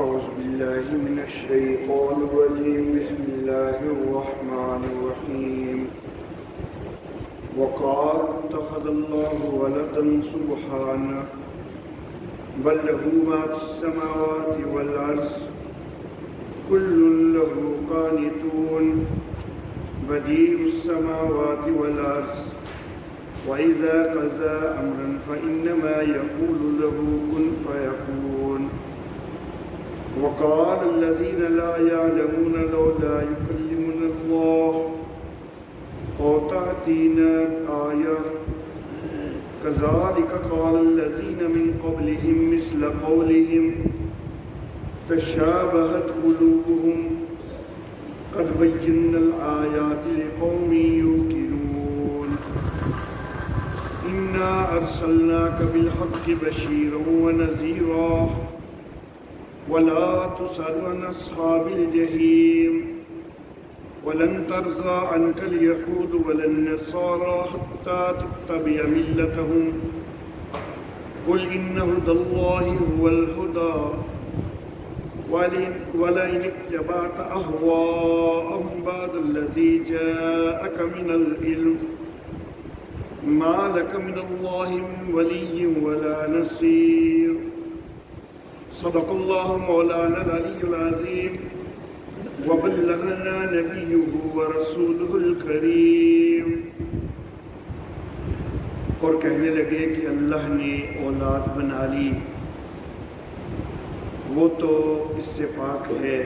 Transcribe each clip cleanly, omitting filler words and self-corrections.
أعوذ بالله من الشيطان الرجيم بسم الله الرحمن الرحيم وقال اتخذ الله ولدا سبحانه بل له ما في السماوات والأرض كل له قانتون بديع السماوات والأرض وإذا قضى أمرا فإنما يقول له كن فيكون وقال الذين لا يعلمون لولا يكلمنا الله أو تأتينا آية كذلك قال الذين من قبلهم مثل قولهم تشابهت قلوبهم قد بينا الآيات لقوم يوقنون إنا أرسلناك بالحق بشيرا ونذيرا ولا تسأل عن أصحاب الجحيم ولن ترضى عنك اليهود ولا النصارى حتى تتبع ملتهم قل إن هدى الله هو الهدى ولئن اتبعت أهواءهم بعد الذي جاءك من العلم ما لك من الله من ولي ولا نصير صدق الله مولانا العلي العظيم وبلغنا نبيه ورسوله الكريم. اور کہنے لگے کہ اللہ نے اولاد بنا لی، وہ تو اس سے پاک ہے،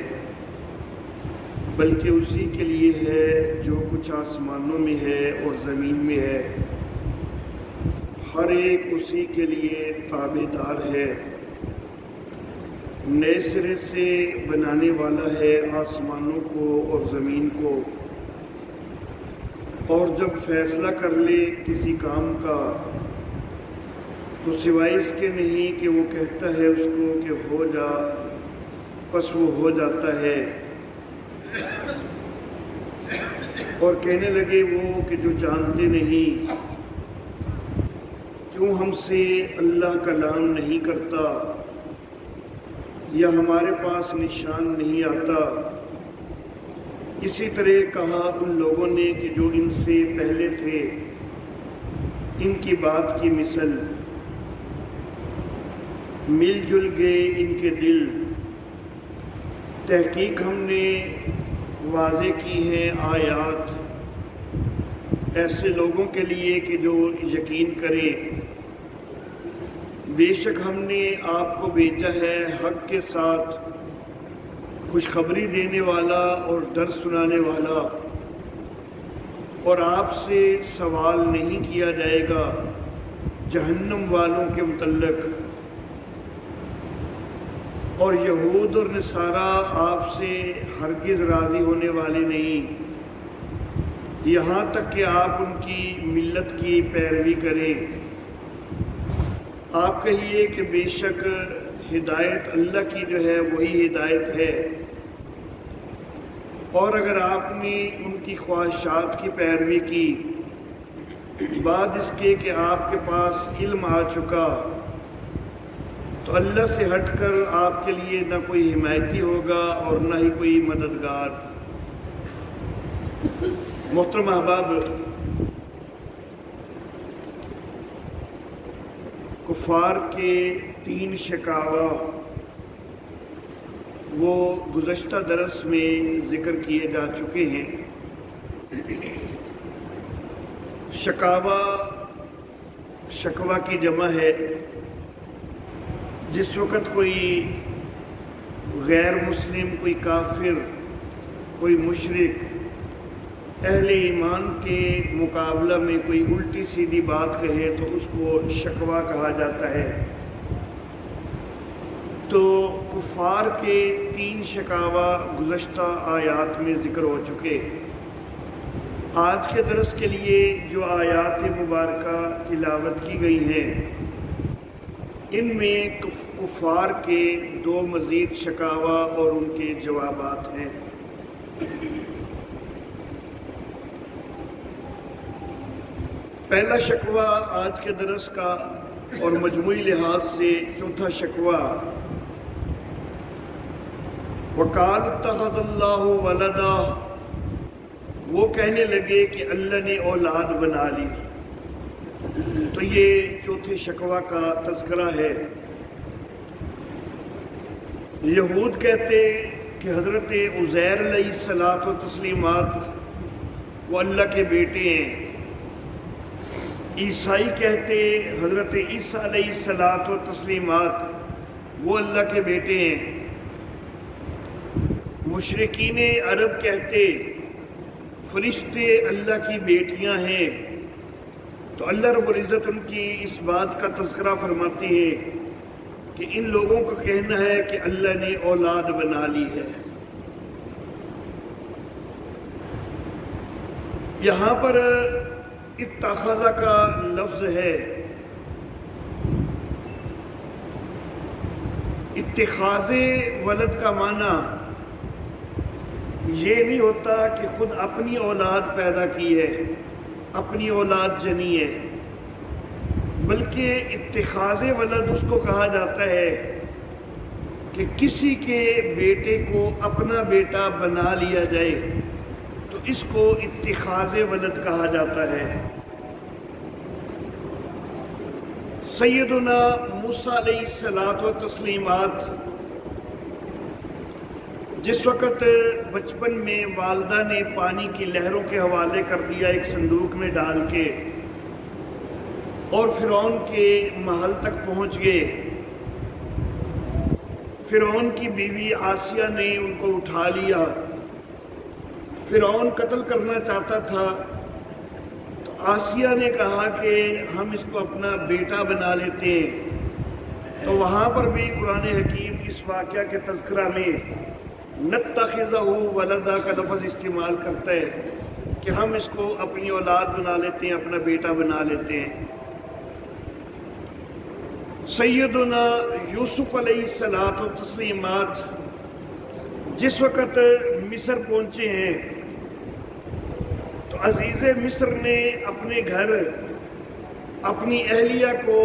بلکہ اسی کے لیے ہے جو کچھ آسمانوں میں ہے اور زمین میں ہے، ہر ایک اسی کے لیے تابع دار ہے، نئے سرے سے بنانے والا ہے آسمانوں کو اور زمین کو، اور جب فیصلہ کر لے کسی کام کا تو سوائے اس کے نہیں کہ وہ کہتا ہے اس کو کہ ہو جا، بس وہ ہو جاتا ہے۔ اور کہنے لگے وہ کہ جو جانتے نہیں، کیوں ہم سے اللہ کلام نہیں کرتا یا ہمارے پاس نشان نہیں آتا؟ اسی طرح کہا ان لوگوں نے کہ جو ان سے پہلے تھے، ان کی بات کی مثل، مل جل گئے ان کے دل، تحقیق ہم نے واضح کی ہیں آیات ایسے لوگوں کے لیے کہ جو یقین کریں، بے شک ہم نے آپ کو بھیجا ہے حق کے ساتھ، خوشخبری دینے والا اور ڈر سنانے والا، اور آپ سے سوال نہیں کیا جائے گا جہنم والوں کے متعلق، اور یہود اور نصارہ آپ سے ہرگز راضی ہونے والے نہیں، یہاں تک کہ آپ ان کی ملت کی پیروی کریں۔ آپ کہیے کہ بے شک ہدایت اللہ کی جو ہے وہی ہدایت ہے، اور اگر آپ نے ان کی خواہشات کی پیروی کی بعد اس کے کہ آپ کے پاس علم آ چکا، تو اللہ سے ہٹ کر آپ کے لیے نہ کوئی حمایتی ہوگا اور نہ ہی کوئی مددگار۔ محترم احباب، کفار کے 3 شکاوہ وہ گزشتہ درس میں ذکر کیے جا چکے ہیں۔ شکوہ کی جمع ہے جس وقت کوئی غیر مسلم، کوئی کافر، کوئی مشرک اہل ایمان کے مقابلہ میں کوئی الٹی سیدھی بات کہے تو اس کو شکوہ کہا جاتا ہے۔ تو کفار کے 3 شکاوہ گزشتہ آیات میں ذکر ہو چکے۔ آج کے درس کے لیے جو آیات مبارکہ تلاوت کی گئی ہیں، ان میں کفار کے 2 مزید شکاوہ اور ان کے جوابات ہیں۔ پہلا شکوہ آج کے درس کا اور مجموعی لحاظ سے چوتھا شکوہ وقال اتخذ اللہ ولدا، وہ کہنے لگے کہ اللہ نے اولاد بنا لی۔ تو یہ چوتھے شکوہ کا تذکرہ ہے۔ یہود کہتے کہ حضرت عزیر علیہ الصلاۃ والتسلیمات وہ اللہ کے بیٹے ہیں۔ عیسائی کہتے حضرت عیسیٰ علیہ الصلاۃ والتسلیمات وہ اللہ کے بیٹے ہیں۔ مشرکین عرب کہتے فرشتے اللہ کی بیٹیاں ہیں۔ تو اللہ رب العزت ان کی اس بات کا تذکرہ فرماتے ہیں کہ ان لوگوں کا کہنا ہے کہ اللہ نے اولاد بنا لی ہے۔ یہاں پر اتخذ کا لفظ ہے۔ اتخاذ ولد کا معنی یہ نہیں ہوتا کہ خود اپنی اولاد پیدا کی ہے، اپنی اولاد جنی ہے، بلکہ اتخاذ ولد اس کو کہا جاتا ہے کہ کسی کے بیٹے کو اپنا بیٹا بنا لیا جائے، تو اس کو اتخاذ ولد کہا جاتا ہے۔ سیدنا موسیٰ علیہ الصلاۃ والتسلیمات جس وقت بچپن میں والدہ نے پانی کی لہروں کے حوالے کر دیا ایک صندوق میں ڈال کے، اور فرعون کے محل تک پہنچ گئے، فرعون کی بیوی آسیہ نے ان کو اٹھا لیا۔ فرعون قتل کرنا چاہتا تھا، تو آسیہ نے کہا کہ ہم اس کو اپنا بیٹا بنا لیتے ہیں۔ تو وہاں پر بھی قرآن حکیم اس واقعہ کے تذکرہ میں نتخذہ ولدا کا لفظ استعمال کرتا ہے کہ ہم اس کو اپنی اولاد بنا لیتے ہیں، اپنا بیٹا بنا لیتے ہیں۔ سیدنا یوسف علیہ الصلاۃ والتسلیمات جس وقت مصر پہنچے ہیں، تو عزیز مصر نے اپنے گھر اپنی اہلیہ کو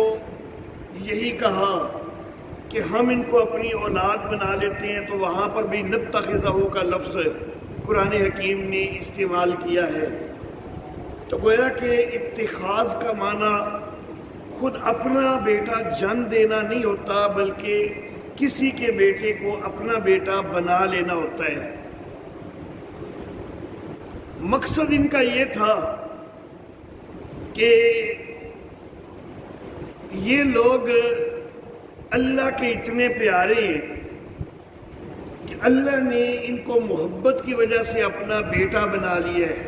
یہی کہا کہ ہم ان کو اپنی اولاد بنا لیتے ہیں، تو وہاں پر بھی نتخذہ کا لفظ قرآن حکیم نے استعمال کیا ہے۔ تو گویا کہ اتخاذ کا معنی خود اپنا بیٹا جن دینا نہیں ہوتا، بلکہ کسی کے بیٹے کو اپنا بیٹا بنا لینا ہوتا ہے۔ مقصد ان کا یہ تھا کہ یہ لوگ اللہ کے اتنے پیارے ہیں کہ اللہ نے ان کو محبت کی وجہ سے اپنا بیٹا بنا لیا ہے۔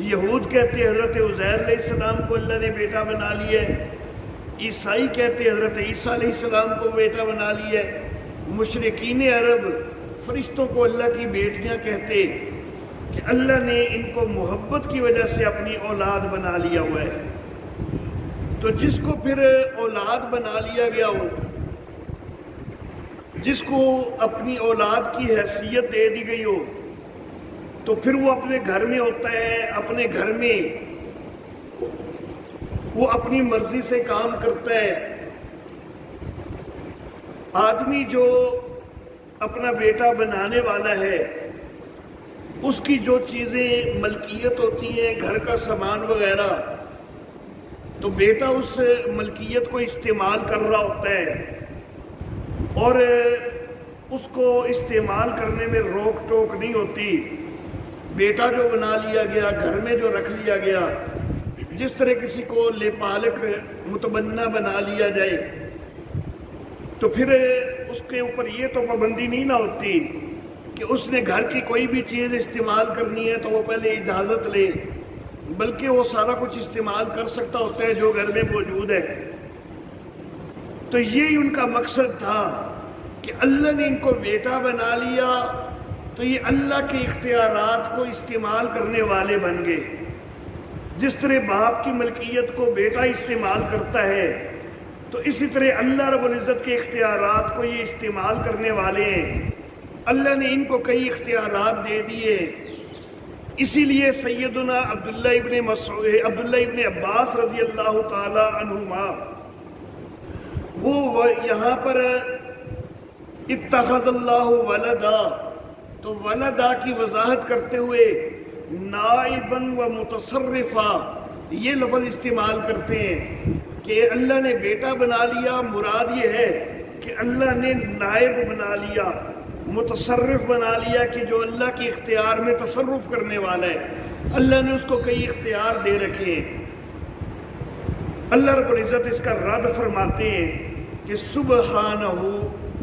یہود کہتے حضرت عزیر علیہ السلام کو اللہ نے بیٹا بنا لیا ہے، عیسائی کہتے حضرت عیسیٰ علیہ السلام کو بیٹا بنا لیا ہے، مشرکین عرب فرشتوں کو اللہ کی بیٹیاں کہتے کہ اللہ نے ان کو محبت کی وجہ سے اپنی اولاد بنا لیا ہوا ہے۔ تو جس کو پھر اولاد بنا لیا گیا ہو، جس کو اپنی اولاد کی حیثیت دے دی گئی ہو، تو پھر وہ اپنے گھر میں ہوتا ہے، اپنے گھر میں وہ اپنی مرضی سے کام کرتا ہے۔ آدمی جو اپنا بیٹا بنانے والا ہے، اس کی جو چیزیں ملکیت ہوتی ہیں، گھر کا سامان وغیرہ، تو بیٹا اس ملکیت کو استعمال کر رہا ہوتا ہے، اور اس کو استعمال کرنے میں روک ٹوک نہیں ہوتی۔ بیٹا جو بنا لیا گیا، گھر میں جو رکھ لیا گیا، جس طرح کسی کو لیپالک متبنہ بنا لیا جائے، تو پھر اس کے اوپر یہ تو پابندی نہیں نہ ہوتی کہ اس نے گھر کی کوئی بھی چیز استعمال کرنی ہے تو وہ پہلے اجازت لے، بلکہ وہ سارا کچھ استعمال کر سکتا ہوتا ہے جو گھر میں موجود ہے۔ تو یہی ان کا مقصد تھا کہ اللہ نے ان کو بیٹا بنا لیا، تو یہ اللہ کے اختیارات کو استعمال کرنے والے بن گئے۔ جس طرح باپ کی ملکیت کو بیٹا استعمال کرتا ہے، تو اسی طرح اللہ رب العزت کے اختیارات کو یہ استعمال کرنے والے ہیں۔ اللہ نے ان کو کئی اختیارات دے دیے، اسی لیے سیدنا عبداللہ ابن عباس رضی اللہ تعالی عنہما وہ یہاں پر اتخذ اللہ ولدا، تو ولدا کی وضاحت کرتے ہوئے نائباً و متصرفا یہ لفظ استعمال کرتے ہیں کہ اللہ نے بیٹا بنا لیا۔ مراد یہ ہے کہ اللہ نے نائب بنا لیا، متصرف بنا لیا، کہ جو اللہ کے اختیار میں تصرف کرنے والا ہے، اللہ نے اس کو کئی اختیار دے رکھے ہیں۔ اللہ رب العزت اس کا رد فرماتے ہیں کہ سبحانہ،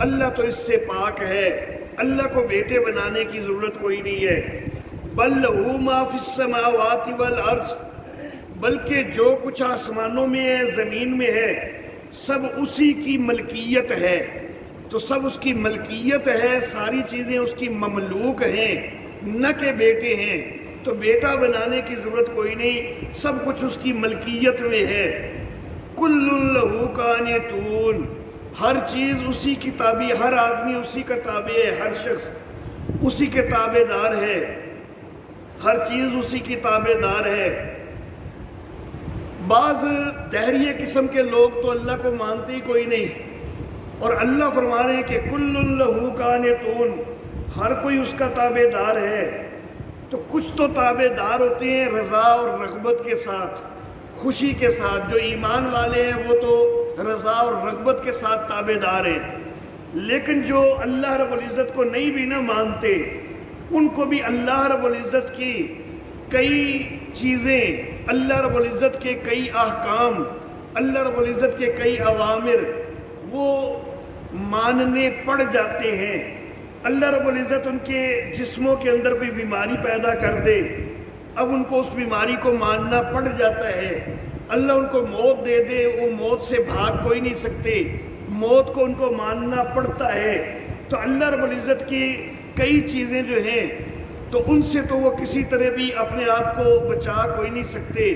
اللہ تو اس سے پاک ہے، اللہ کو بیٹے بنانے کی ضرورت کوئی نہیں ہے۔ بل لہ ما فی السماوات والارض، بلکہ جو کچھ آسمانوں میں ہے، زمین میں ہے، سب اسی کی ملکیت ہے۔ تو سب اس کی ملکیت ہے، ساری چیزیں اس کی مملوک ہیں، نہ کہ بیٹے ہیں۔ تو بیٹا بنانے کی ضرورت کوئی نہیں، سب کچھ اس کی ملکیت میں ہے۔ کل لہ قانتون، ہر چیز اسی کی تابع، ہر آدمی اسی کا تابع ہے، ہر شخص اسی کے تابع دار ہے، ہر چیز اسی کی تابع دار ہے۔ بعض دہریہ قسم کے لوگ تو اللہ کو مانتے ہی کوئی نہیں، اور اللہ فرما رہے ہیں کہ کل لہ قانتون، ہر کوئی اس کا تابع دار ہے۔ تو کچھ تو تابع دار ہوتے ہیں رضا اور رغبت کے ساتھ، خوشی کے ساتھ۔ جو ایمان والے ہیں وہ تو رضا اور رغبت کے ساتھ تابع دار ہیں، لیکن جو اللہ رب العزت کو نہیں بھی نہ مانتے، ان کو بھی اللہ رب العزت کی کئی چیزیں، اللہ رب العزت کے کئی احکام، اللہ رب العزت کے کئی اوامر وہ ماننے پڑ جاتے ہیں۔ اللہ رب العزت ان کے جسموں کے اندر کوئی بیماری پیدا کر دے، اب ان کو اس بیماری کو ماننا پڑ جاتا ہے۔ اللہ ان کو موت دے دے، وہ موت سے بھاگ کوئی نہیں سکتے، موت کو ان کو ماننا پڑتا ہے۔ تو اللہ رب العزت کی کئی چیزیں جو ہیں تو ان سے تو وہ کسی طرح بھی اپنے آپ کو بچا کوئی نہیں سکتے۔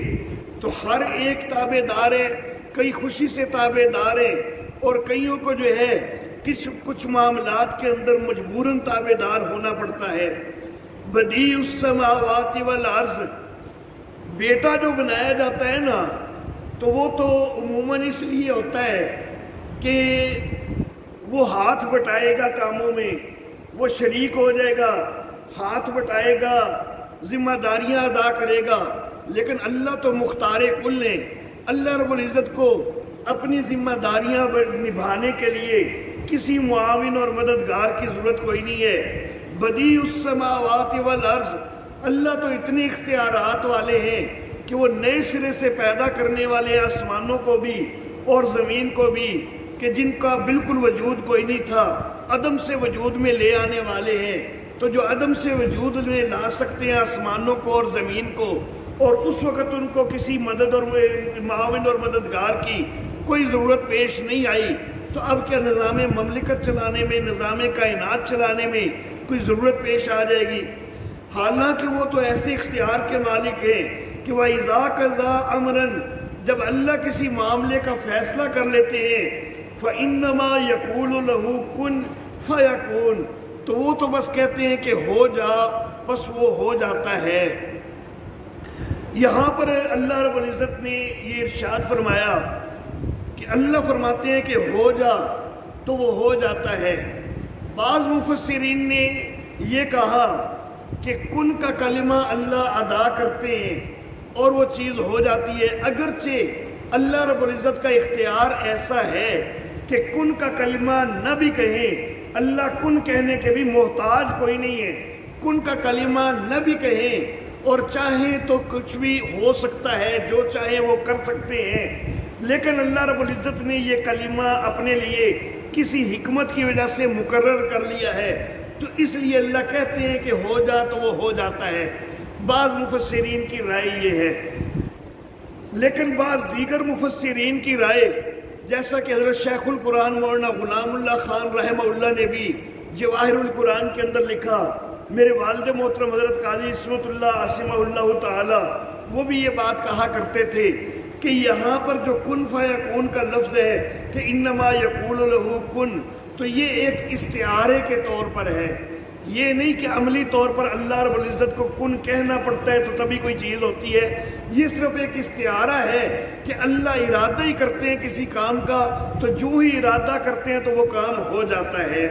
تو ہر ایک تابع دار ہے، کئی خوشی سے تابع دار ہیں، اور کئیوں کو جو ہے کچھ معاملات کے اندر مجبوراً تابع دار ہونا پڑتا ہے۔ بدیع السماوات والارض، بیٹا جو بنایا جاتا ہے نا، تو وہ تو عموماً اس لیے ہوتا ہے کہ وہ ہاتھ بٹائے گا کاموں میں، وہ شریک ہو جائے گا، ہاتھ بٹائے گا، ذمہ داریاں ادا کرے گا۔ لیکن اللہ تو مختار کل ہیں، اللہ رب العزت کو اپنی ذمہ داریاں نبھانے کے لیے کسی معاون اور مددگار کی ضرورت کوئی نہیں ہے۔ بدیع السماوات والارض، اللہ تو اتنے اختیارات والے ہیں کہ وہ نئے سرے سے پیدا کرنے والے ہیں، آسمانوں کو بھی اور زمین کو بھی، کہ جن کا بالکل وجود کوئی نہیں تھا، عدم سے وجود میں لے آنے والے ہیں۔ تو جو عدم سے وجود میں لا سکتے ہیں آسمانوں کو اور زمین کو، اور اس وقت ان کو کسی مدد اور معاون اور مددگار کی کوئی ضرورت پیش نہیں آئی، تو اب کیا نظام مملکت چلانے میں، نظام کائنات چلانے میں کوئی ضرورت پیش آ جائے گی؟ حالانکہ وہ تو ایسے اختیار کے مالک ہیں کہ وَإِذَا قَضَىٰ أَمْرًا، جب اللہ کسی معاملے کا فیصلہ کر لیتے ہیں، فَإِنَّمَا يَقُولُ لَهُ كُن فَيَكُونُ، تو وہ تو بس کہتے ہیں کہ ہو جا، بس وہ ہو جاتا ہے۔ یہاں پر اللہ رب العزت نے یہ ارشاد فرمایا کہ اللہ فرماتے ہیں کہ ہو جا تو وہ ہو جاتا ہے۔ بعض مفسرین نے یہ کہا کہ کن کا کلمہ اللہ ادا کرتے ہیں اور وہ چیز ہو جاتی ہے، اگرچہ اللہ رب العزت کا اختیار ایسا ہے کہ کن کا کلمہ نہ بھی کہیں، اللہ کن کہنے کے بھی محتاج کوئی نہیں ہے، کن کا کلمہ نہ بھی کہیں اور چاہیں تو کچھ بھی ہو سکتا ہے، جو چاہیں وہ کر سکتے ہیں۔ لیکن اللہ رب العزت نے یہ کلمہ اپنے لیے کسی حکمت کی وجہ سے مقرر کر لیا ہے، تو اس لیے اللہ کہتے ہیں کہ ہو جا تو وہ ہو جاتا ہے۔ بعض مفسرین کی رائے یہ ہے، لیکن بعض دیگر مفسرین کی رائے، جیسا کہ حضرت شیخ القرآن مولانا غلام اللہ خان رحمہ اللہ نے بھی جواہر القرآن کے اندر لکھا، میرے والد محترم حضرت قاضی عصمت اللہ عاصمہ اللہ تعالی وہ بھی یہ بات کہا کرتے تھے کہ یہاں پر جو کن فیکون کا لفظ ہے کہ انما یقول لہ کن، تو یہ ایک استعارے کے طور پر ہے، یہ نہیں کہ عملی طور پر اللہ رب العزت کو کن کہنا پڑتا ہے تو تبھی کوئی چیز ہوتی ہے، یہ صرف ایک استعارہ ہے کہ اللہ ارادہ ہی کرتے ہیں کسی کام کا تو جو ہی ارادہ کرتے ہیں تو وہ کام ہو جاتا ہے۔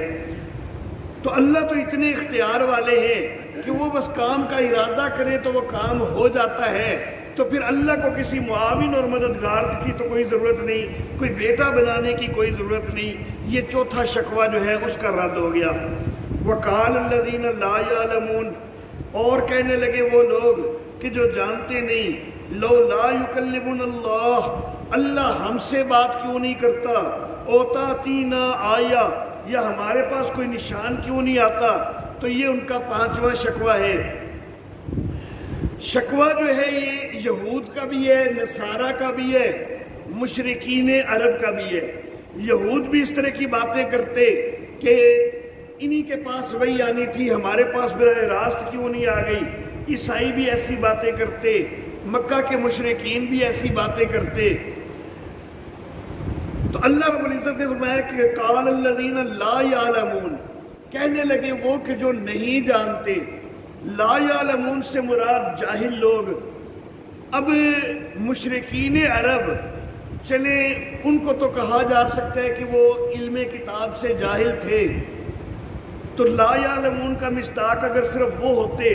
تو اللہ تو اتنے اختیار والے ہیں کہ وہ بس کام کا ارادہ کریں تو وہ کام ہو جاتا ہے، تو پھر اللہ کو کسی معاون اور مددگار کی تو کوئی ضرورت نہیں، کوئی بیٹا بنانے کی کوئی ضرورت نہیں۔ یہ چوتھا شکوہ جو ہے اس کا رد ہو گیا۔ وَقَالَ الَّذِينَ لَا يَعْلَمُونَ، اور کہنے لگے وہ لوگ کہ جو جانتے نہیں، لَوْ لَا يُكَلِّمُنَ اللَّهُ، اللہ ہم سے بات کیوں نہیں کرتا، أَوْ تَأْتِينَا آیَةٌ، یا ہمارے پاس کوئی نشان کیوں نہیں آتا۔ تو یہ ان کا پانچواں شکوہ ہے۔ شکوہ جو ہے یہ یہود کا بھی ہے، نصارہ کا بھی ہے، مشرکین عرب کا بھی ہے۔ یہود بھی اس طرح کی باتیں کرتے کہ انہی کے پاس وحی آنی تھی، ہمارے پاس براہ راست کیوں نہیں آ گئی۔ عیسائی بھی ایسی باتیں کرتے، مکہ کے مشرکین بھی ایسی باتیں کرتے۔ تو اللہ رب العزت نے فرمایا کہ قال الذین لا یعلمون، کہنے لگے وہ کہ جو نہیں جانتے۔ لا یعلمون سے مراد جاہل لوگ۔ اب مشرکین عرب چلے ان کو تو کہا جا سکتا ہے کہ وہ علم کتاب سے جاہل تھے، تو لا یعلمون کا مصداق اگر صرف وہ ہوتے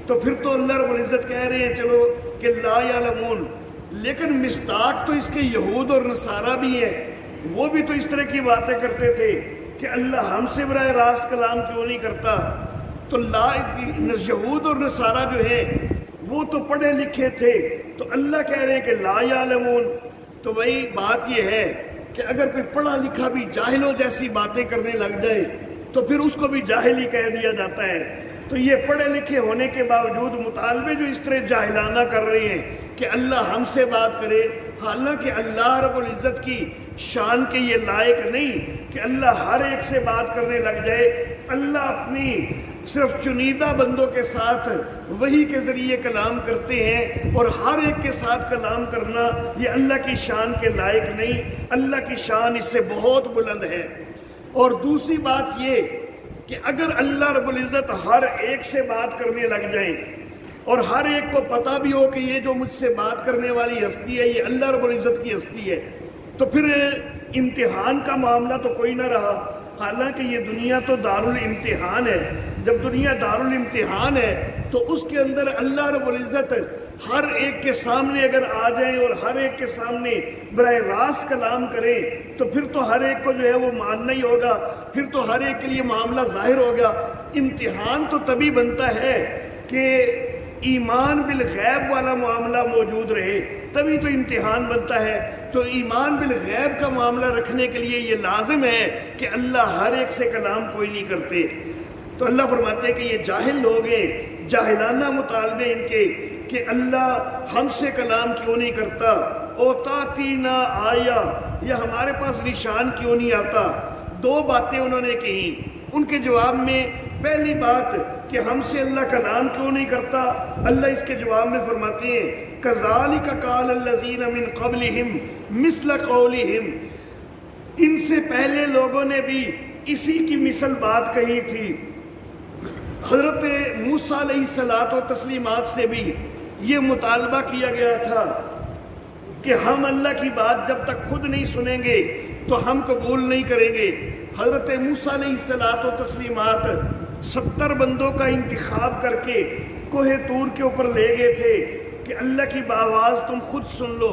تو پھر تو اللہ رب العزت کہہ رہے ہیں چلو کہ لا یعلمون، لیکن مصداق تو اس کے یہود اور نصارہ بھی ہیں، وہ بھی تو اس طرح کی باتیں کرتے تھے کہ اللہ ہم سے براہ راست کلام کیوں نہیں کرتا۔ تو یہود اور نصارہ جو ہیں وہ تو پڑھے لکھے تھے، تو اللہ کہہ رہے ہیں کہ لا یعلمون۔ تو وہی بات یہ ہے کہ اگر کوئی پڑھا لکھا بھی جاہلوں جیسی باتیں کرنے لگ جائے تو پھر اس کو بھی جاہل ہی کہہ دیا جاتا ہے۔ تو یہ پڑھے لکھے ہونے کے باوجود مطالبے جو اس طرح جاہلانہ کر رہے ہیں کہ اللہ ہم سے بات کرے، حالانکہ اللہ رب العزت کی شان کے یہ لائق نہیں کہ اللہ ہر ایک سے بات کرنے لگ جائے۔ اللہ اپنی صرف چنیدہ بندوں کے ساتھ وحی کے ذریعے کلام کرتے ہیں، اور ہر ایک کے ساتھ کلام کرنا یہ اللہ کی شان کے لائق نہیں، اللہ کی شان اس سے بہت بلند ہے۔ اور دوسری بات یہ کہ اگر اللہ رب العزت ہر ایک سے بات کرنے لگ جائیں اور ہر ایک کو پتہ بھی ہو کہ یہ جو مجھ سے بات کرنے والی ہستی ہے یہ اللہ رب العزت کی ہستی ہے، تو پھر امتحان کا معاملہ تو کوئی نہ رہا۔ حالانکہ یہ دنیا تو دارالامتحان ہے، جب دنیا دارالامتحان ہے تو اس کے اندر اللہ رب العزت ہر ایک کے سامنے اگر آ جائیں اور ہر ایک کے سامنے براہ راست کلام کریں تو پھر تو ہر ایک کو جو ہے وہ ماننا ہی ہوگا، پھر تو ہر ایک کے لیے معاملہ ظاہر ہوگا۔ امتحان تو تبھی بنتا ہے کہ ایمان بالغیب والا معاملہ موجود رہے، تبھی تو امتحان بنتا ہے۔ تو ایمان بالغیب کا معاملہ رکھنے کے لیے یہ لازم ہے کہ اللہ ہر ایک سے کلام کوئی نہیں کرتے۔ تو اللہ فرماتے ہیں کہ یہ جاہل لوگ ہیں، جاہلانہ مطالبے ان کے کہ اللہ ہم سے کلام کیوں نہیں کرتا، او تاتینا آیا، یا ہمارے پاس نشان کیوں نہیں آتا۔ دو باتیں انہوں نے کہیں، ان کے جواب میں پہلی بات کہ ہم سے اللہ کلام کیوں نہیں کرتا، اللہ اس کے جواب میں فرماتے ہیں کَذَلِكَ قَالَ الَّذِينَ مِن قَبْلِهِمْ مِثْلَ قَوْلِهِمْ، ان سے پہلے لوگوں نے بھی اسی کی مثل بات کہی تھی۔ حضرت موسیٰ علیہ الصلوٰۃ والتسلیمات سے بھی یہ مطالبہ کیا گیا تھا کہ ہم اللہ کی بات جب تک خود نہیں سنیں گے تو ہم قبول نہیں کریں گے۔ حضرت موسیٰ علیہ الصلوٰۃ والتسلیمات 70 بندوں کا انتخاب کر کے کوہ طور کے اوپر لے گئے تھے کہ اللہ کی آواز تم خود سن لو۔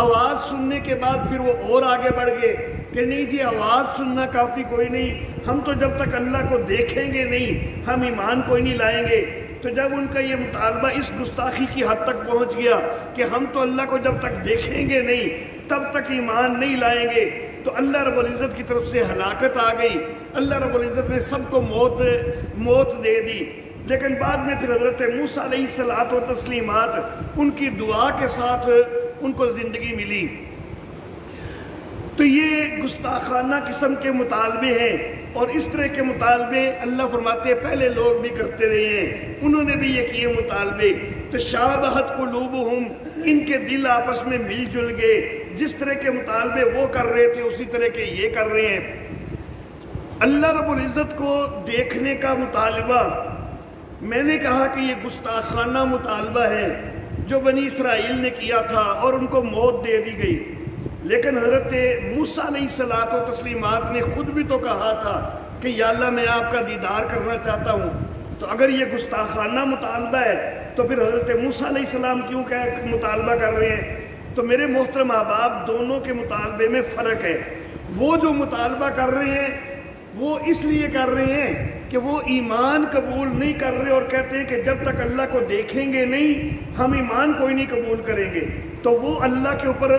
آواز سننے کے بعد پھر وہ اور آگے بڑھ گئے کہ نہیں جی آواز سننا کافی کوئی نہیں، ہم تو جب تک اللہ کو دیکھیں گے نہیں ہم ایمان کوئی نہیں لائیں گے۔ تو جب ان کا یہ مطالبہ اس گستاخی کی حد تک پہنچ گیا کہ ہم تو اللہ کو جب تک دیکھیں گے نہیں تب تک ایمان نہیں لائیں گے، تو اللہ رب العزت کی طرف سے ہلاکت آ گئی۔ اللہ رب العزت نے سب کو موت دے دی، لیکن بعد میں پھر حضرت موسیٰ علیہ الصلوٰۃ والتسلیمات ان کی دعا کے ساتھ ان کو زندگی ملی۔ تو یہ گستاخانہ قسم کے مطالبے ہیں، اور اس طرح کے مطالبے اللہ فرماتے ہیں پہلے لوگ بھی کرتے رہے ہیں، انہوں نے بھی یہ کیے مطالبے۔ تشابہت قلوبہم، ان کے دل آپس میں مل جل گئے، جس طرح کے مطالبے وہ کر رہے تھے اسی طرح کے یہ کر رہے ہیں۔ اللہ رب العزت کو دیکھنے کا مطالبہ، میں نے کہا کہ یہ گستاخانہ مطالبہ ہے، جو بنی اسرائیل نے کیا تھا اور ان کو موت دے دی گئی، لیکن حضرت موسیٰ علیہ الصلوۃ و تسلیمات نے خود بھی تو کہا تھا کہ یا اللہ میں آپ کا دیدار کرنا چاہتا ہوں۔ تو اگر یہ گستاخانہ مطالبہ ہے تو پھر حضرت موسیٰ علیہ السلام کیوں مطالبہ کر رہے ہیں؟ تو میرے محترم احباب، دونوں کے مطالبے میں فرق ہے۔ وہ جو مطالبہ کر رہے ہیں وہ اس لیے کر رہے ہیں کہ وہ ایمان قبول نہیں کر رہے اور کہتے ہیں کہ جب تک اللہ کو دیکھیں گے نہیں ہم ایمان کوئی نہیں قبول کریں گے۔ تو وہ اللہ کے اوپر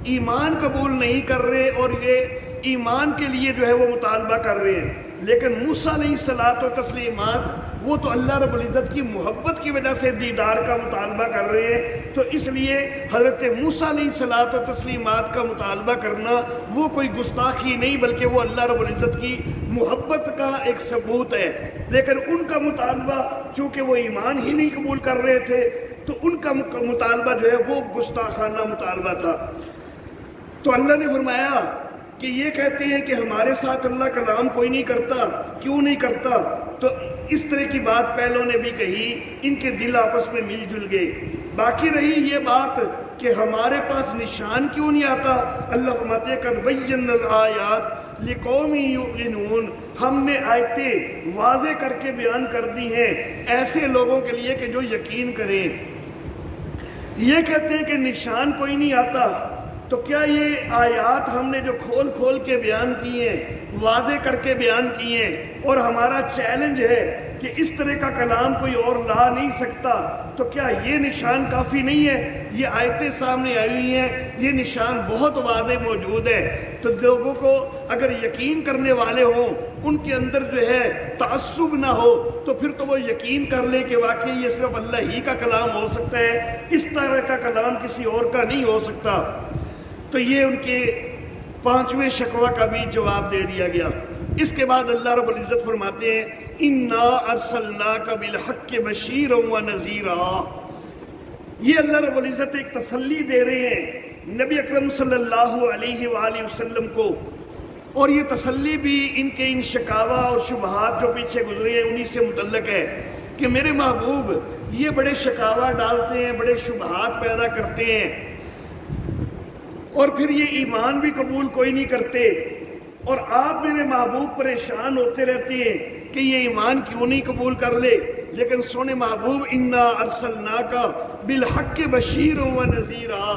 ایمان قبول نہیں کر رہے اور یہ ایمان کے لیے جو ہے وہ مطالبہ کر رہے ہیں۔ لیکن موسیٰ علیہ الصلوۃ و تسلیمات وہ تو اللہ رب العزت کی محبت کی وجہ سے دیدار کا مطالبہ کر رہے ہیں، تو اس لیے حضرت موسیٰ علیہ الصلوۃ و تسلیمات کا مطالبہ کرنا وہ کوئی گستاخی نہیں بلکہ وہ اللہ رب العزت کی محبت کا ایک ثبوت ہے۔ لیکن ان کا مطالبہ چونکہ وہ ایمان ہی نہیں قبول کر رہے تھے تو ان کا مطالبہ جو ہے وہ گستاخانہ مطالبہ تھا۔ تو اللہ نے فرمایا کہ یہ کہتے ہیں کہ ہمارے ساتھ اللہ کلام کوئی نہیں کرتا، کیوں نہیں کرتا؟ تو اس طرح کی بات پہلوں نے بھی کہی، ان کے دل آپس میں مل جل گئے۔ باقی رہی یہ بات کہ ہمارے پاس نشان کیوں نہیں آتا، اللہ فرماتے ہیں قد بینا الآیات لقوم یؤمنون، ہم نے آیتیں واضح کر کے بیان کر دی ہیں ایسے لوگوں کے لیے کہ جو یقین کریں۔ یہ کہتے ہیں کہ نشان کوئی نہیں آتا، تو کیا یہ آیات ہم نے جو کھول کھول کے بیان کی ہیں، واضح کر کے بیان کی ہیں، اور ہمارا چیلنج ہے کہ اس طرح کا کلام کوئی اور لا نہیں سکتا، تو کیا یہ نشان کافی نہیں ہے؟ یہ آیتیں سامنے آئی ہوئی ہیں، یہ نشان بہت واضح موجود ہے۔ تو لوگوں کو اگر یقین کرنے والے ہوں، ان کے اندر جو ہے تعصب نہ ہو، تو پھر تو وہ یقین کر لے کہ واقعی یہ صرف اللہ ہی کا کلام ہو سکتا ہے، اس طرح کا کلام کسی اور کا نہیں ہو سکتا۔ تو یہ ان کے پانچویں شکوہ کا بھی جواب دے دیا گیا۔ اس کے بعد اللہ رب العزت فرماتے ہیں اِنَّا أَرْسَلْنَاكَ بِالْحَقِّ بَشِيرًا وَنَذِيرًا۔ یہ اللہ رب العزت ایک تسلی دے رہے ہیں نبی اکرم صلی اللہ علیہ وآلہ وسلم کو، اور یہ تسلی بھی ان کے ان شکاوہ اور شبہات جو پیچھے گزرے ہیں انہی سے متعلق ہے کہ میرے محبوب یہ بڑے شکاوہ ڈالتے ہیں، بڑے شبہات پیدا کرتے ہیں، اور پھر یہ ایمان بھی قبول کوئی نہیں کرتے، اور آپ میرے محبوب پریشان ہوتے رہتے ہیں کہ یہ ایمان کیوں نہیں قبول کر لے۔ لیکن سونے محبوب اِنَّا أَرْسَلْنَاكَ بِالْحَقِّ بَشِيرًا وَنَذِيرًا،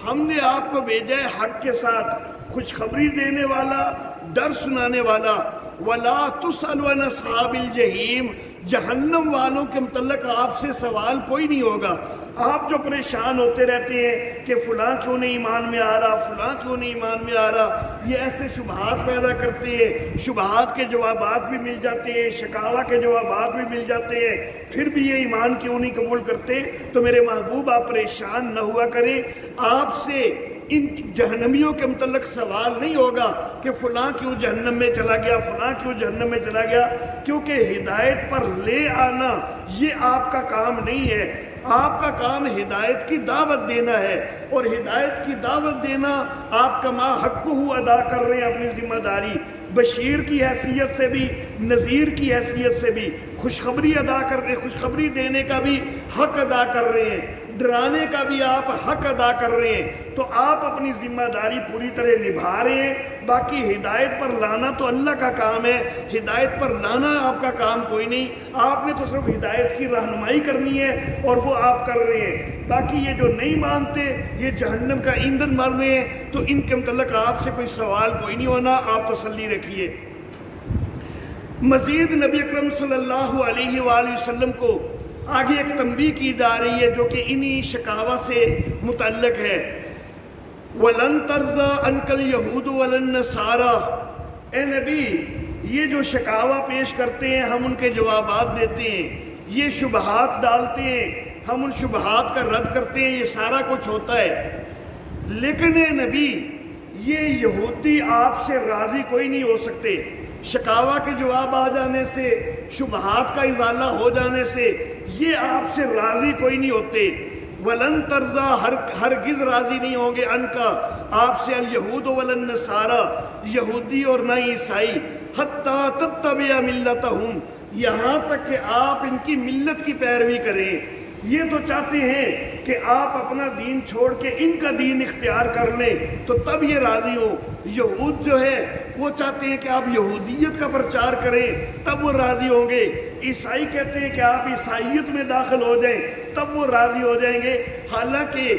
ہم نے آپ کو بھیجا ہے حق کے ساتھ، خوشخبری دینے والا، ڈر سنانے والا۔ وَلَا تُسْأَلُ عَنْ أَصْحَابِ الْجَحِيمِ، جہنم والوں کے متعلق آپ سے سوال کوئی نہیں ہوگا۔ آپ جو پریشان ہوتے رہتے ہیں کہ فلاں کیوں نہیں ایمان میں آ رہا، فلاں کیوں نہیں ایمان میں آ رہا، یہ ایسے شبہات پیدا کرتے ہیں، شبہات کے جوابات بھی مل جاتے ہیں، شکاوہ کے جوابات بھی مل جاتے ہیں، پھر بھی یہ ایمان کیوں نہیں قبول کرتے۔ تو میرے محبوب آپ پریشان نہ ہوا کریں، آپ سے ان جہنمیوں کے متعلق سوال نہیں ہوگا کہ فلاں کیوں جہنم میں چلا گیا، فلاں کیوں جہنم میں چلا گیا، کیونکہ ہدایت پر لے آنا یہ آپ کا کام نہیں ہے۔ آپ کا کام ہدایت کی دعوت دینا ہے، اور ہدایت کی دعوت دینا آپ کا ما حقہ ادا کر رہے ہیں اپنی ذمہ داری، بشیر کی حیثیت سے بھی، نذیر کی حیثیت سے بھی، خوشخبری ادا کر رہے، خوشخبری دینے کا بھی حق ادا کر رہے ہیں، ڈرانے کا بھی آپ حق ادا کر رہے ہیں۔ تو آپ اپنی ذمہ داری پوری طرح نبھا رہے ہیں۔ باقی ہدایت پر لانا تو اللہ کا کام ہے، ہدایت پر لانا آپ کا کام کوئی نہیں، آپ نے تو صرف ہدایت کی رہنمائی کرنی ہے اور وہ آپ کر رہے ہیں۔ باقی یہ جو نہیں مانتے، یہ جہنم کا ایندھن مر رہے ہیں، تو ان کے متعلق آپ سے کوئی سوال کوئی نہیں ہونا، آپ تسلی رکھیے۔ مزید نبی اکرم صلی اللہ علیہ وآلہ وسلم کو آگے ایک تنبیہ کی جا رہی ہے جو کہ انہی شکاوہ سے متعلق ہے۔ وَلَن تَرْضَىٰ عَنْكَ الْيَهُودُ وَلَا النَّصَارَىٰ، اے نبی یہ جو شکاوہ پیش کرتے ہیں ہم ان کے جوابات دیتے ہیں، یہ شبہات ڈالتے ہیں ہم ان شبہات کا رد کرتے ہیں، یہ سارا کچھ ہوتا ہے، لیکن اے نبی یہ یہودی آپ سے راضی کوئی نہیں ہو سکتے۔ شکاوہ کے جواب آ جانے سے، شبہات کا ازالہ ہو جانے سے یہ آپ سے راضی کوئی نہیں ہوتے۔ وَلَن تَرْضَىٰ، ہرگز راضی نہیں ہوں گے ان کا آپ سے، الْيَهُودُ وَلَا النَّصَارَىٰ، یہودی اور نہ عیسائی، حَتَّىٰ تَتَّبِعَ مِلَّتَهُمْ، یہاں تک کہ آپ ان کی ملت کی پیروی کریں۔ یہ تو چاہتے ہیں کہ آپ اپنا دین چھوڑ کے ان کا دین اختیار کر لیں تو تب یہ راضی ہو۔ یہود جو ہے وہ چاہتے ہیں کہ آپ یہودیت کا پرچار کریں تب وہ راضی ہوں گے۔ عیسائی کہتے ہیں کہ آپ عیسائیت میں داخل ہو جائیں تب وہ راضی ہو جائیں گے۔ حالانکہ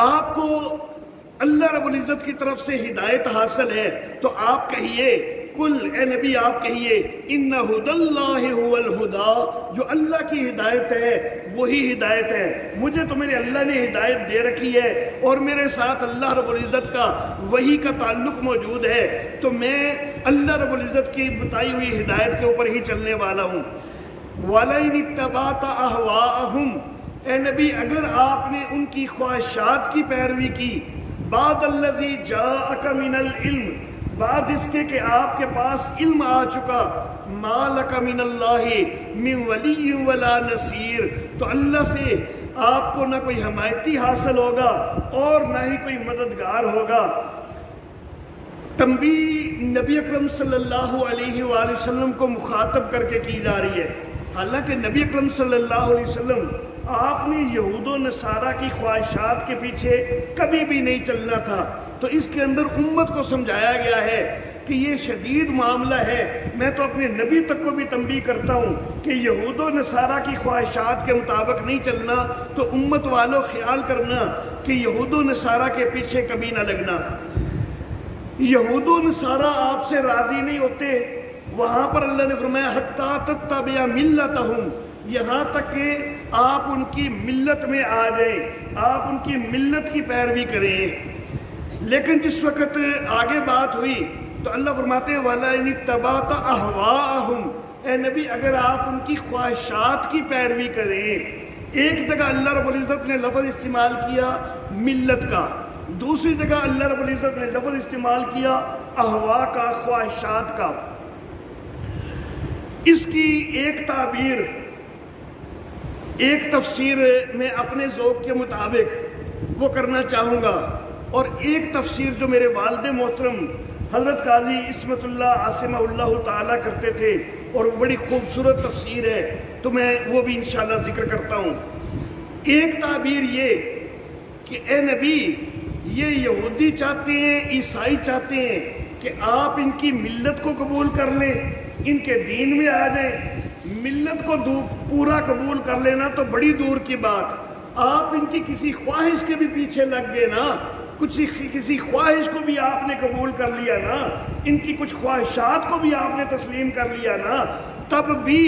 آپ کو اللہ رب العزت کی طرف سے ہدایت حاصل ہے تو آپ کہیے، کل اے نبی آپ کہیے، ان ھدی اللہ ھو الھدی، جو اللہ کی ہدایت ہے وہی ہدایت ہے۔ مجھے تو میرے اللہ نے ہدایت دے رکھی ہے اور میرے ساتھ اللہ رب العزت کا وحی کا تعلق موجود ہے، تو میں اللہ رب العزت کی بتائی ہوئی ہدایت کے اوپر ہی چلنے والا ہوں۔ وَلَئِنِ اتَّبَعْتَ أَهْوَاءَهُمْ، اے نبی اگر آپ نے ان کی خواہشات کی پیروی کی، بعد الذی جاءک من العلم، بعد اس کے آپ کے پاس علم آ چکا، ما لک من اللہ من ولی ولا نصیر، تو اللہ سے آپ کو نہ کوئی حمایتی حاصل ہوگا اور نہ ہی کوئی مددگار ہوگا۔ تنبیہ نبی اکرم صلی اللہ علیہ وآلہ وسلم کو مخاطب کر کے کی جا رہی ہے، حالانکہ نبی اکرم صلی اللہ علیہ وسلم آپ نے یہود و نصارہ کی خواہشات کے پیچھے کبھی بھی نہیں چلنا تھا، تو اس کے اندر امت کو سمجھایا گیا ہے کہ یہ شدید معاملہ ہے۔ میں تو اپنے نبی تک کو بھی تنبیہ کرتا ہوں کہ یہود و نصارہ کی خواہشات کے مطابق نہیں چلنا، تو امت والوں خیال کرنا کہ یہود و نصارہ کے پیچھے کبھی نہ لگنا۔ یہود و نصارہ آپ سے راضی نہیں ہوتے، وہاں پر اللہ نے فرمایا حتیٰ تتبع ملتہم، یہاں تک کہ آپ ان کی ملت میں آ جائیں، آپ ان کی ملت کی پیروی کریں۔ لیکن جس وقت آگے بات ہوئی تو اللہ فرماتے ہیں وَلَئِنِ اتَّبَعْتَ أَهْوَاءَهُمْ، اے نبی اگر آپ ان کی خواہشات کی پیروی کریں، ایک جگہ اللہ رب العزت نے لفظ استعمال کیا ملت کا، دوسری جگہ اللہ رب العزت نے لفظ استعمال کیا احوا کا، خواہشات کا۔ اس کی ایک تعبیر، ایک تفسیر میں اپنے ذوق کے مطابق وہ کرنا چاہوں گا، اور ایک تفسیر جو میرے والد محترم حضرت قاضی عصمت اللہ عاصمہ اللہ تعالیٰ کرتے تھے، اور وہ بڑی خوبصورت تفسیر ہے، تو میں وہ بھی انشاءاللہ ذکر کرتا ہوں۔ ایک تعبیر یہ کہ اے نبی یہ یہودی چاہتے ہیں، عیسائی چاہتے ہیں کہ آپ ان کی ملت کو قبول کر لیں، ان کے دین میں آ جائیں۔ ملت کو پورا قبول کر لینا تو بڑی دور کی بات، آپ ان کی کسی خواہش کے بھی پیچھے لگ گئے نا، کسی خواہش کو بھی آپ نے قبول کر لیا نا، ان کی کچھ خواہشات کو بھی آپ نے تسلیم کر لیا نا، تب بھی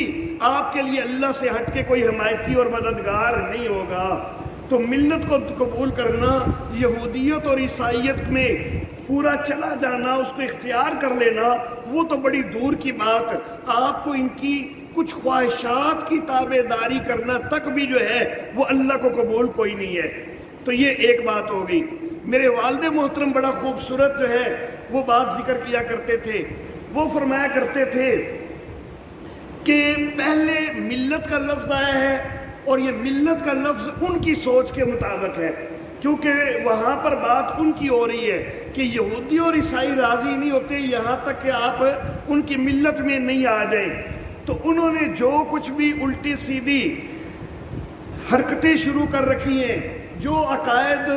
آپ کے لیے اللہ سے ہٹ کے کوئی حمایتی اور مددگار نہیں ہوگا۔ تو ملت کو قبول کرنا، یہودیت اور عیسائیت میں پورا چلا جانا، اس کو اختیار کر لینا، وہ تو بڑی دور کی بات، آپ کو ان کی کچھ خواہشات کی تابع داری کرنا تک بھی جو ہے وہ اللہ کو قبول کوئی نہیں ہے۔ تو یہ ایک بات ہو گئی۔ میرے والد محترم بڑا خوبصورت جو ہے وہ بات ذکر کیا کرتے تھے، وہ فرمایا کرتے تھے کہ پہلے ملت کا لفظ آیا ہے، اور یہ ملت کا لفظ ان کی سوچ کے مطابق ہے، کیونکہ وہاں پر بات ان کی ہو رہی ہے کہ یہودی اور عیسائی راضی نہیں ہوتے یہاں تک کہ آپ ان کی ملت میں نہیں آ جائیں۔ تو انہوں نے جو کچھ بھی الٹی سیدھی حرکتیں شروع کر رکھی ہیں، جو عقائد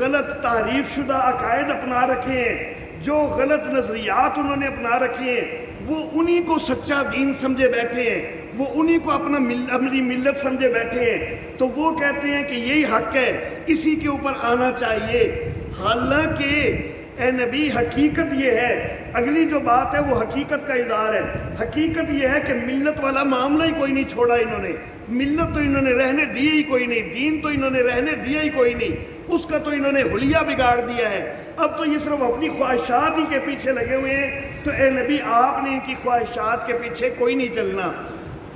غلط تحریف شدہ عقائد اپنا رکھے ہیں، جو غلط نظریات انہوں نے اپنا رکھے ہیں، وہ انہی کو سچا دین سمجھے بیٹھے ہیں، وہ انہی کو اپنی ملت سمجھے بیٹھے ہیں، تو وہ کہتے ہیں کہ یہی حق ہے، اسی کے اوپر آنا چاہیے۔ حالانکہ اے نبی حقیقت یہ ہے، اگلی جو بات ہے وہ حقیقت کا اظہار ہے۔ حقیقت یہ ہے کہ ملت والا معاملہ ہی کوئی نہیں چھوڑا انہوں نے، ملت تو انہوں نے رہنے دی ہی کوئی نہیں، دین تو انہوں نے رہنے دیا ہی کوئی نہیں، اس کا تو انہوں نے حلیہ بگاڑ دیا ہے۔ اب تو یہ صرف اپنی خواہشات ہی کے پیچھے لگے ہوئے ہیں، تو اے نبی آپ نے ان کی خواہشات کے پیچھے کوئی نہیں چلنا۔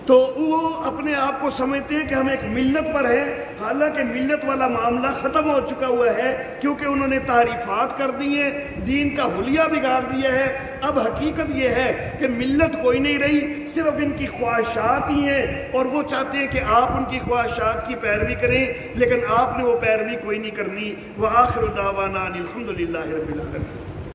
تو وہ اپنے آپ کو سمجھتے ہیں کہ ہم ایک ملت پر ہیں، حالانکہ ملت والا معاملہ ختم ہو چکا ہوا ہے، کیونکہ انہوں نے تعریفات کر دی ہیں، دین کا حلیہ بگاڑ دیا ہے۔ اب حقیقت یہ ہے کہ ملت کوئی نہیں رہی، صرف ان کی خواہشات ہی ہیں، اور وہ چاہتے ہیں کہ آپ ان کی خواہشات کی پیروی کریں، لیکن آپ نے وہ پیروی کوئی نہیں کرنی۔ وآخر دعوانا الحمدللہ رب العالمین۔